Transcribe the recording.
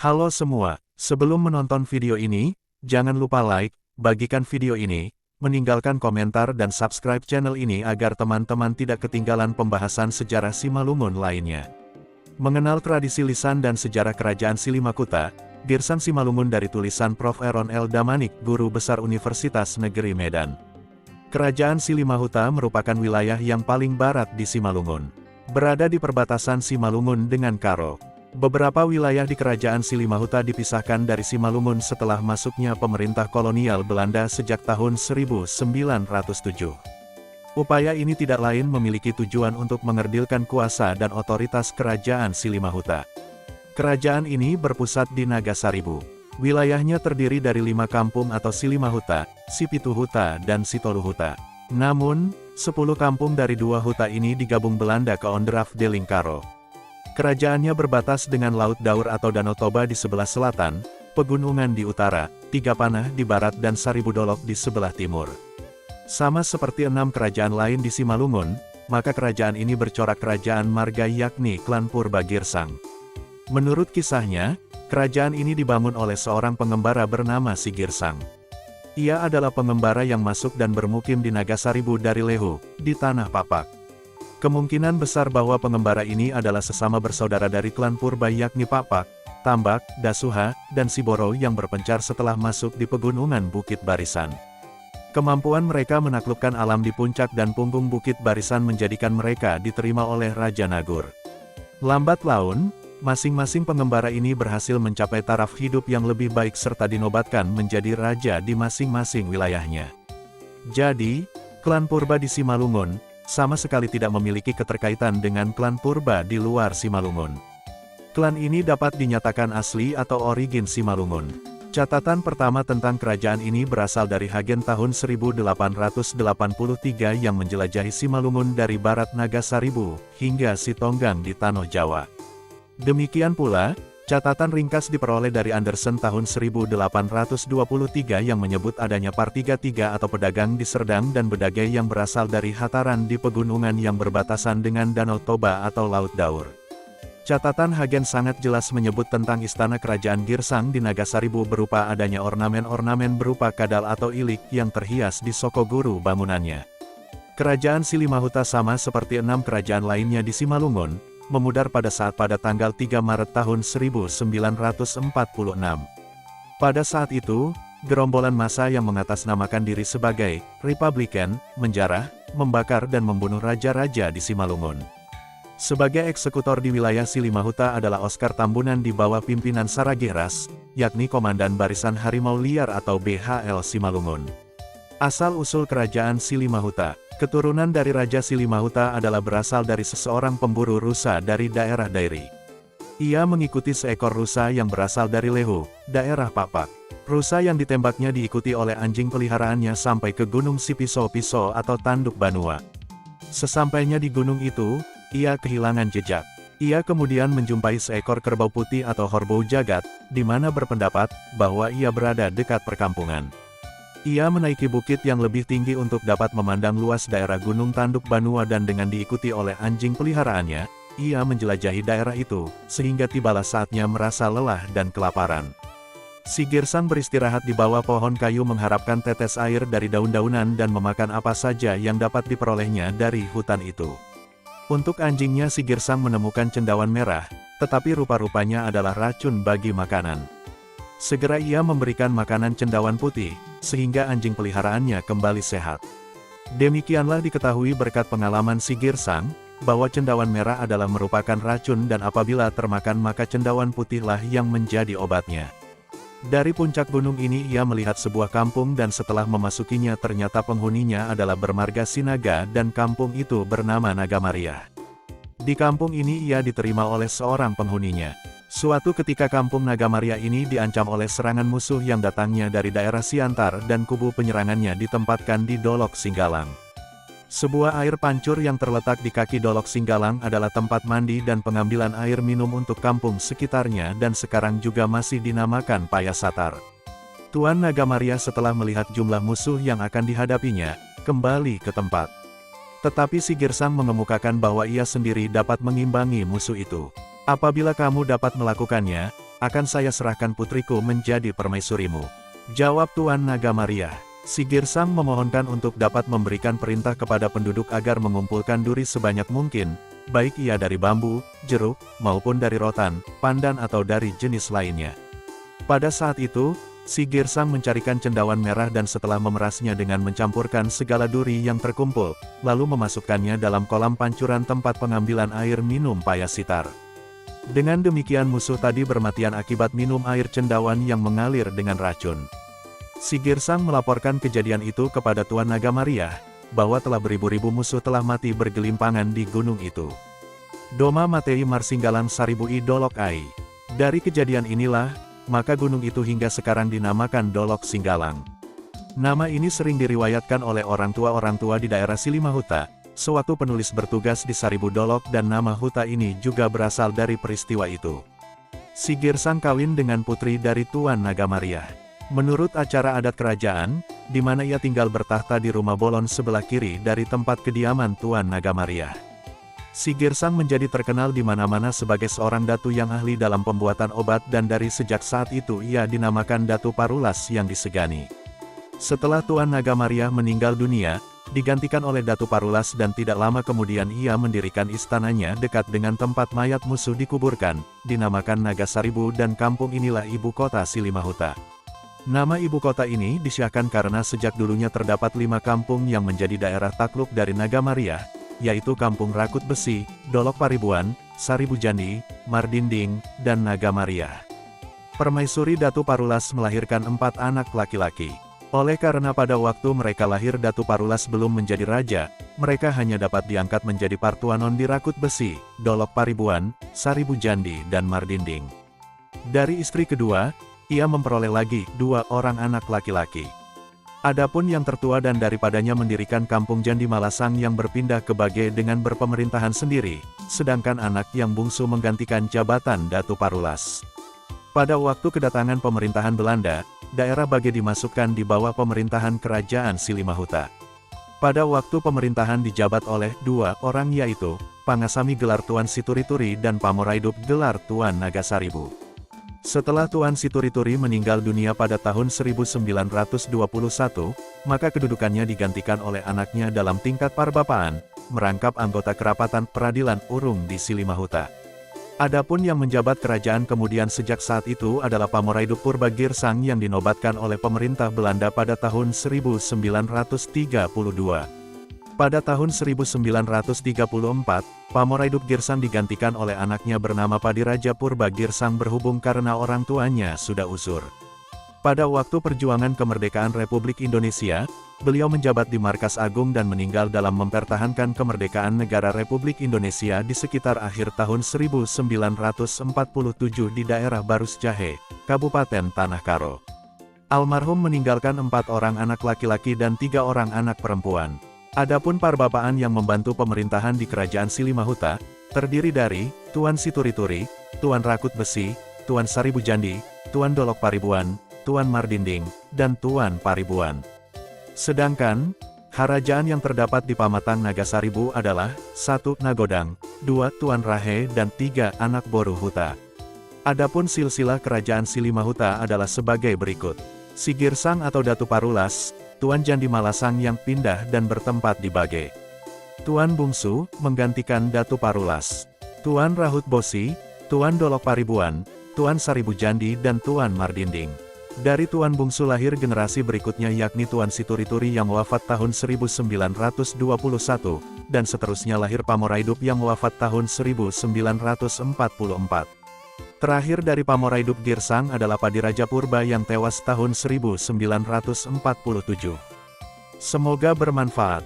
Halo semua, sebelum menonton video ini, jangan lupa like, bagikan video ini, meninggalkan komentar dan subscribe channel ini agar teman-teman tidak ketinggalan pembahasan sejarah Simalungun lainnya. Mengenal tradisi lisan dan sejarah Kerajaan Silimakuta, Girsang Simalungun dari tulisan Prof. Aaron L. Damanik, Guru Besar Universitas Negeri Medan. Kerajaan Silimahuta merupakan wilayah yang paling barat di Simalungun. Berada di perbatasan Simalungun dengan Karo. Beberapa wilayah di Kerajaan Silimahuta dipisahkan dari Simalungun setelah masuknya pemerintah kolonial Belanda sejak tahun 1907. Upaya ini tidak lain memiliki tujuan untuk mengerdilkan kuasa dan otoritas Kerajaan Silimahuta. Kerajaan ini berpusat di Nagasaribu. Wilayahnya terdiri dari 5 kampung atau Silimahuta, Sipituhuta dan Sitoluhuta. Namun, 10 kampung dari 2 huta ini digabung Belanda ke Ondraf Delingkaro. Kerajaannya berbatas dengan Laut Daur atau Danau Toba di sebelah selatan, Pegunungan di utara, Tigapanah di barat dan Saribudolok di sebelah timur. Sama seperti 6 kerajaan lain di Simalungun, maka kerajaan ini bercorak kerajaan marga yakni klan Purba Girsang. Menurut kisahnya, kerajaan ini dibangun oleh seorang pengembara bernama Si Girsang. Ia adalah pengembara yang masuk dan bermukim di Nagasaribu dari Lehu, di Tanah Papak. Kemungkinan besar bahwa pengembara ini adalah sesama bersaudara dari klan Purba yakni Papak, Tambak, Dasuha, dan Siboro yang berpencar setelah masuk di pegunungan Bukit Barisan. Kemampuan mereka menaklukkan alam di puncak dan punggung Bukit Barisan menjadikan mereka diterima oleh Raja Nagur. Lambat laun, masing-masing pengembara ini berhasil mencapai taraf hidup yang lebih baik serta dinobatkan menjadi raja di masing-masing wilayahnya. Jadi, klan Purba di Simalungun sama sekali tidak memiliki keterkaitan dengan klan Purba di luar Simalungun. Klan ini dapat dinyatakan asli atau origin Simalungun. Catatan pertama tentang kerajaan ini berasal dari Hagen tahun 1883 yang menjelajahi Simalungun dari barat Nagasaribu hingga Sitonggang di Tanah Jawa. Demikian pula, catatan ringkas diperoleh dari Anderson tahun 1823 yang menyebut adanya Partiga Tiga atau pedagang di Serdang dan Bedagai yang berasal dari Hataran di pegunungan yang berbatasan dengan Danau Toba atau Laut Daur. Catatan Hagen sangat jelas menyebut tentang istana kerajaan Girsang di Nagasaribu berupa adanya ornamen-ornamen berupa kadal atau ilik yang terhias di sokoguru bangunannya. Kerajaan Silimahuta sama seperti 6 kerajaan lainnya di Simalungun, memudar pada tanggal 3 Maret tahun 1946. Pada saat itu, gerombolan massa yang mengatasnamakan diri sebagai Republikan, menjarah, membakar dan membunuh raja-raja di Simalungun. Sebagai eksekutor di wilayah Silimahuta adalah Oskar Tambunan di bawah pimpinan Sarageras, yakni Komandan Barisan Harimau Liar atau BHL Simalungun. Asal-usul kerajaan Silimahuta. Keturunan dari Raja Silimahuta adalah berasal dari seseorang pemburu rusa dari daerah Dairi. Ia mengikuti seekor rusa yang berasal dari Lehu, daerah Papak. Rusa yang ditembaknya diikuti oleh anjing peliharaannya sampai ke Gunung Sipiso-Piso atau Tanduk Banua. Sesampainya di gunung itu, ia kehilangan jejak. Ia kemudian menjumpai seekor kerbau putih atau horbou jagat, di mana berpendapat bahwa ia berada dekat perkampungan. Ia menaiki bukit yang lebih tinggi untuk dapat memandang luas daerah Gunung Tanduk Banua dan dengan diikuti oleh anjing peliharaannya, ia menjelajahi daerah itu, sehingga tibalah saatnya merasa lelah dan kelaparan. Si Girsang beristirahat di bawah pohon kayu mengharapkan tetes air dari daun-daunan dan memakan apa saja yang dapat diperolehnya dari hutan itu. Untuk anjingnya si Girsang menemukan cendawan merah, tetapi rupa-rupanya adalah racun bagi makanan. Segera ia memberikan makanan cendawan putih, sehingga anjing peliharaannya kembali sehat. Demikianlah diketahui berkat pengalaman si Girsang, bahwa cendawan merah adalah merupakan racun dan apabila termakan maka cendawan putihlah yang menjadi obatnya. Dari puncak gunung ini ia melihat sebuah kampung dan setelah memasukinya ternyata penghuninya adalah bermarga Sinaga dan kampung itu bernama Nagamaria. Di kampung ini ia diterima oleh seorang penghuninya. Suatu ketika kampung Nagamaria ini diancam oleh serangan musuh yang datangnya dari daerah Siantar dan kubu penyerangannya ditempatkan di Dolok Singgalang. Sebuah air pancur yang terletak di kaki Dolok Singgalang adalah tempat mandi dan pengambilan air minum untuk kampung sekitarnya dan sekarang juga masih dinamakan Payasatar. Tuan Nagamaria setelah melihat jumlah musuh yang akan dihadapinya, kembali ke tempat. Tetapi si Girsang mengemukakan bahwa ia sendiri dapat mengimbangi musuh itu. Apabila kamu dapat melakukannya, akan saya serahkan putriku menjadi permaisurimu. Jawab Tuan Naga Maria. Si Girsang memohonkan untuk dapat memberikan perintah kepada penduduk agar mengumpulkan duri sebanyak mungkin, baik ia dari bambu, jeruk, maupun dari rotan, pandan atau dari jenis lainnya. Pada saat itu, si Girsang mencarikan cendawan merah dan setelah memerasnya dengan mencampurkan segala duri yang terkumpul, lalu memasukkannya dalam kolam pancuran tempat pengambilan air minum Payasitar. Dengan demikian musuh tadi bermatian akibat minum air cendawan yang mengalir dengan racun. Si Girsang melaporkan kejadian itu kepada Tuan Naga Maria, bahwa telah beribu-ribu musuh telah mati bergelimpangan di gunung itu. Doma Matei Marsinggalang Saribui Dolok Ai. Dari kejadian inilah, maka gunung itu hingga sekarang dinamakan Dolok Singgalang. Nama ini sering diriwayatkan oleh orang tua di daerah Silimahuta, sewaktu penulis bertugas di Saribu Dolok dan nama huta ini juga berasal dari peristiwa itu. Si Girsang kawin dengan putri dari Tuan Naga Maria. Menurut acara adat kerajaan, di mana ia tinggal bertahta di rumah Bolon sebelah kiri dari tempat kediaman Tuan Naga Maria. Si Girsang menjadi terkenal di mana-mana sebagai seorang datu yang ahli dalam pembuatan obat dan dari sejak saat itu ia dinamakan Datu Parulas yang disegani. Setelah Tuan Naga Maria meninggal dunia, digantikan oleh Datu Parulas dan tidak lama kemudian ia mendirikan istananya dekat dengan tempat mayat musuh dikuburkan, dinamakan Nagasaribu dan kampung inilah ibu kota Silimahuta. Nama ibu kota ini disiahkan karena sejak dulunya terdapat 5 kampung yang menjadi daerah takluk dari Naga Maria, yaitu Kampung Rakut Besi, Dolok Paribuan, Saribu Jandi, Mardinding, dan Naga Maria. Permaisuri Datu Parulas melahirkan 4 anak laki-laki. Oleh karena pada waktu mereka lahir Datu Parulas belum menjadi raja, mereka hanya dapat diangkat menjadi partuanon di Rakut Besi, Dolok Paribuan, Saribu Jandi dan Mardinding. Dari istri kedua, ia memperoleh lagi 2 orang anak laki-laki. Adapun yang tertua dan daripadanya mendirikan kampung Jandi Malasang yang berpindah ke Bage dengan berpemerintahan sendiri, sedangkan anak yang bungsu menggantikan jabatan Datu Parulas. Pada waktu kedatangan pemerintahan Belanda, daerah Bage dimasukkan di bawah pemerintahan kerajaan Silimahuta. Pada waktu pemerintahan dijabat oleh 2 orang yaitu, Pangasami gelar Tuan Siturituri dan Pamoraidup gelar Tuan Nagasaribu. Setelah Tuan Siturituri meninggal dunia pada tahun 1921, maka kedudukannya digantikan oleh anaknya dalam tingkat parbapaan, merangkap anggota kerapatan peradilan urung di Silimahuta. Adapun yang menjabat kerajaan kemudian sejak saat itu adalah Pamoraidup Purba Girsang yang dinobatkan oleh pemerintah Belanda pada tahun 1932. Pada tahun 1934, Pamoraidup Girsang digantikan oleh anaknya bernama Padiraja Purba Girsang berhubung karena orang tuanya sudah usur. Pada waktu perjuangan kemerdekaan Republik Indonesia, beliau menjabat di Markas Agung dan meninggal dalam mempertahankan kemerdekaan negara Republik Indonesia di sekitar akhir tahun 1947 di daerah Barus Jahe, Kabupaten Tanah Karo. Almarhum meninggalkan 4 orang anak laki-laki dan 3 orang anak perempuan. Adapun parbapaan yang membantu pemerintahan di Kerajaan Silimahuta, terdiri dari Tuan Siturituri, Tuan Rakut Besi, Tuan Saribu Jandi, Tuan Dolok Paribuan, Tuan Mardinding, dan Tuan Paribuan. Sedangkan, kerajaan yang terdapat di Pamatang Nagasaribu adalah 1. Nagodang, 2. Tuan Rahe dan 3. Anak Boru Huta. Adapun silsilah Kerajaan Silimahuta adalah sebagai berikut. Si Girsang atau Datu Parulas, Tuan Jandi Malasang yang pindah dan bertempat di Bage. Tuan Bungsu, menggantikan Datu Parulas. Tuan Rahut Bosi, Tuan Dolok Paribuan, Tuan Saribu Jandi dan Tuan Mardinding. Dari Tuan Bungsu lahir generasi berikutnya yakni Tuan Siturituri yang wafat tahun 1921, dan seterusnya lahir Pamoraidup yang wafat tahun 1944. Terakhir dari Pamoraidup Girsang adalah Padiraja Purba yang tewas tahun 1947. Semoga bermanfaat.